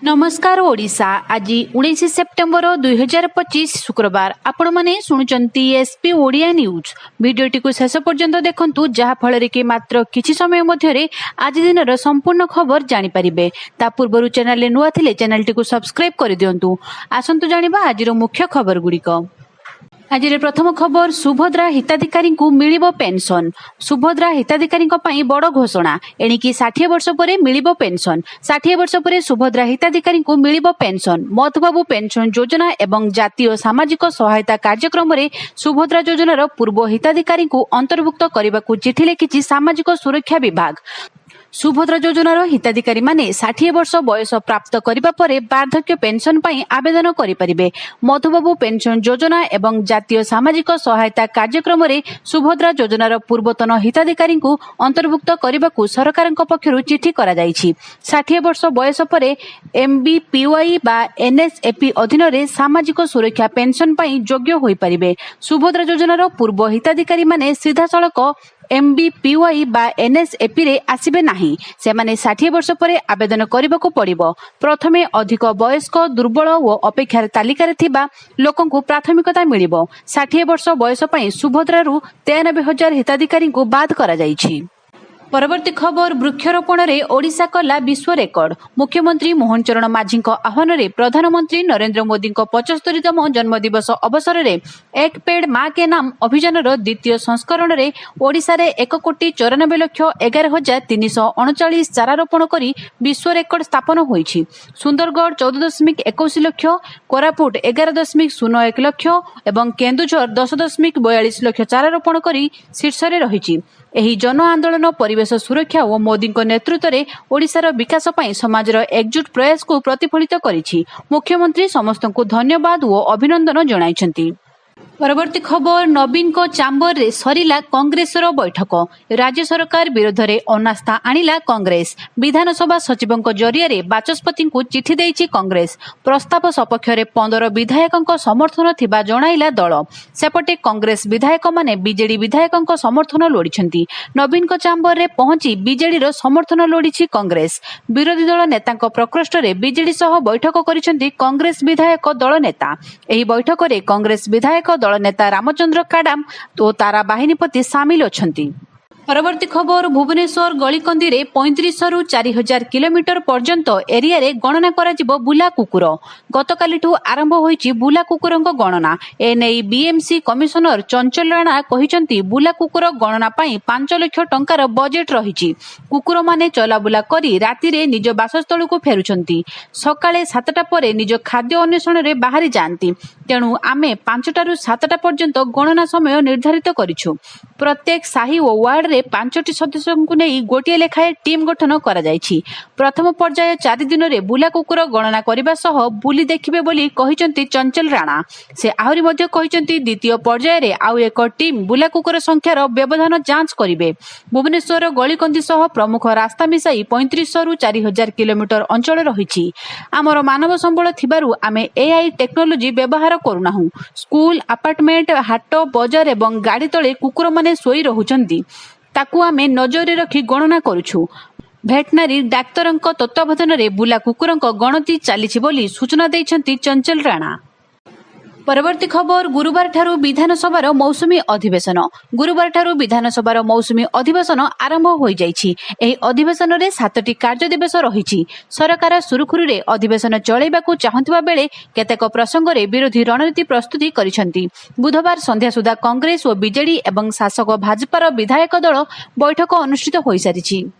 नमस्कार ओडिशा आज 19 सेप्टेम्बर 2025 शुक्रवार आपण माने सुनुचंती एसपी ओडिया न्यूज वीडियोटी को शेष पर्यंत देखंतु जहा फଳରେ कि मात्र किछि समय मध्यरे आज दिनर संपूर्ण खबर जानि परिबे ता पूर्वरु चैनल ले नुआ थिले चैनल टी को सब्सक्राइब करि दियंतु आसंतु जानिबा आजिर मुख्य खबर गुड़िक। आज प्रथम खबर सुभद्रा हिताधिकारी को मिलिबो पेंशन। सुभद्रा हिताधिकारी बड़ घोषणा एणिकी 60 वर्ष पर मिलिबो पेंशन। 60 वर्ष पर सुभद्रा हिताधिकारी को मिलिबो पेंशन। मधुबाबू पेंशन योजना एवं जातीय सामाजिक सहायता कार्यक्रम रे सुभद्रा योजनार पूर्व हिताधिकारी को अंतर्भुक्त करने को चिठी लिखिछि सामाजिक सुरक्षा विभाग। सुभद्रा योजनार हिताधिकारी माने 60 वर्ष बयस प्राप्त करिबा परे वार्धक्य पेंशन पई आवेदन करि परिबे। मधुबाबू पेंशन योजना एवं जातीय सामाजिक सहायता कार्यक्रम रे सुभद्रा योजनार पूर्वतन हिताधिकारी को अंतर्भुक्त करने सरकारक पक्षरु चिठी करा जायछि। 60 वर्ष बयस परे एमबीपीवाई बा एनएसएपी अधीन रे सामाजिक सुरक्षा पेंशन पई योग्य होई परिबे। सुभद्रा योजनार पूर्व हिताधिकारी माने सीधा सड़क एमबीपीवाई बा एनएसएपी रे आसीबे नाही। से माने 60 वर्ष परे आवेदन करबाको पड़िबो। प्रथमे अधिक वयस्क दुर्बल और अपेक्षार तालिकार थिबा लोकंकु प्राथमिकता मिलिबो। 60 वर्ष बयस पई सुभद्रारु 93,000 हिताधिकारी को बाद करा जायछि। परवर्ती खबर वृक्षरोपण रे ओडिशा कला विश्व रेकर्ड। मुख्यमंत्री मोहन चरण माझी आह्वान रे प्रधानमंत्री नरेंद्र मोदी 75तम जन्मदिवस अवसर रे एक पेड़ माँ के नाम अभियान द्वितीय संस्करण रे ओडिशा रे 1,94,11,339 चारा रोपण करी विश्व रेकर्ड स्थापन होईछि। सुंदरगढ़ 14.21 लाख, कोरापुट 11.01 लाख एवं केन्दुझर 10.42 लाख चारा रोपण करी शीर्ष रे रहिछि। एही जन आंदोलन परिवेश सुरक्षा और मोदी नेतृत्व में ओडिशार विकास पई समाजर एकजुट प्रयास को प्रतिफलित करिछि। मुख्यमंत्री समस्त को धन्यवाद और अभिनंदन जणाइछन्ति। परवर्ती खबर नवीन को चांबर रे सरिला कांग्रेसर बैठक। राज्य सरकार विरोध रे अनास्था आनिला कांग्रेस। विधानसभा सचिवों जरिया रे बाचस्पति को चिठी देइछि कांग्रेस। प्रस्ताव सपक्ष रे 15 विधायकों समर्थन थिबा जणाइला दल। सेपटे कांग्रेस विधायक माने बीजेडी विधायकों समर्थन लोडिछन्ति। नवीन को चांबर रे पहुंची बीजेडी रो समर्थन लोडिछि कांग्रेस। विरोधी दल नेतांको प्रकोष्ठ रे बीजेडी सह बैठक करिसन्ति कांग्रेस विधायक दल नेता। एही बैठक रे कांग्रेस विधायक दल नेता रामचंद्र काडाम तो तारा बाहिनीपति सामिल अछंती। परवर्ती खबर भुवनेश्वर गलिकंदी रे 35 रु 4000 किलोमीटर पर्यंत एरिया रे गणना कराजिबो बुला कुकुर। गतकालिठू आरंभ होईछि बुला कुकुरंक गणना। एनेई बीएमसी कमिशनर चंचल राणा कहिसंती बुला कुकुर गणना पई 5 लाख टंकार बजेट रहिछि। कुकुर माने चलाबुला करी राति रे निज बासस्थल को फेरुछंती। सकाळे 7टा परे निज खाद्य अन्वेषण रे बाहरी जानती। तेणु आमे 5टा रु 7टा पर्यंत गणना समय निर्धारित करिछु। प्रत्येक साही ओ वार्ड 5टी सदस्यों को नहीं गोटे लेखाए टीम गठन करा जायछि। प्रथम पर्याय 4 दिन रे बुला कुकुर गणना करबा सह बुली देखिबे बोली कहिसंती चंचल राणा। से आहुरी मध्ये कहिसंती द्वितीय पर्याय रे आउ एक टीम बुला कुकुर संख्यार व्यवधान जांच करिवे। भुवनेश्वर गलिकंदी सह प्रमुख रास्ता मिसाई 35 रु 4000 किलोमीटर अंचल रहिछि। आमर मानव संबल थिबारु आमे एआई टेक्नोलॉजी व्यवहार करूनाहु। स्कूल, अपार्टमेंट, हाट, बाजार एवं गाड़ी तळे कुकुर माने सोई रहुचंती। ताकू आमे नजर रखी गणना करूछु। भेटनारी डाक्तरंक तत्वावधान रे बुला कुकुरंक गणति चालिछि बोली सूचना दैछंती चंचल राणा। परवर्ती खबर गुरुवार ठारू विधानसभार मौसुमी अधिवेशन। गुरुवार ठारू विधानसभार मौसुमी अधिवेशन आरंभ हो जाइछि। एही अधिवेशन रे 7टी कार्य दिवस रहिछि। सरकार सुरुखुरु रे अधिवेशन चलैबाकू चाहुथिबा बेले केतेक प्रसंग रे विरोधी रणनीति प्रस्तुति करिसंती। बुधवार संध्या सुधा कांग्रेस और बीजेडी एवं शासक भाजपार विधायक दल बैठक अनुष्ठित होई सारिछि।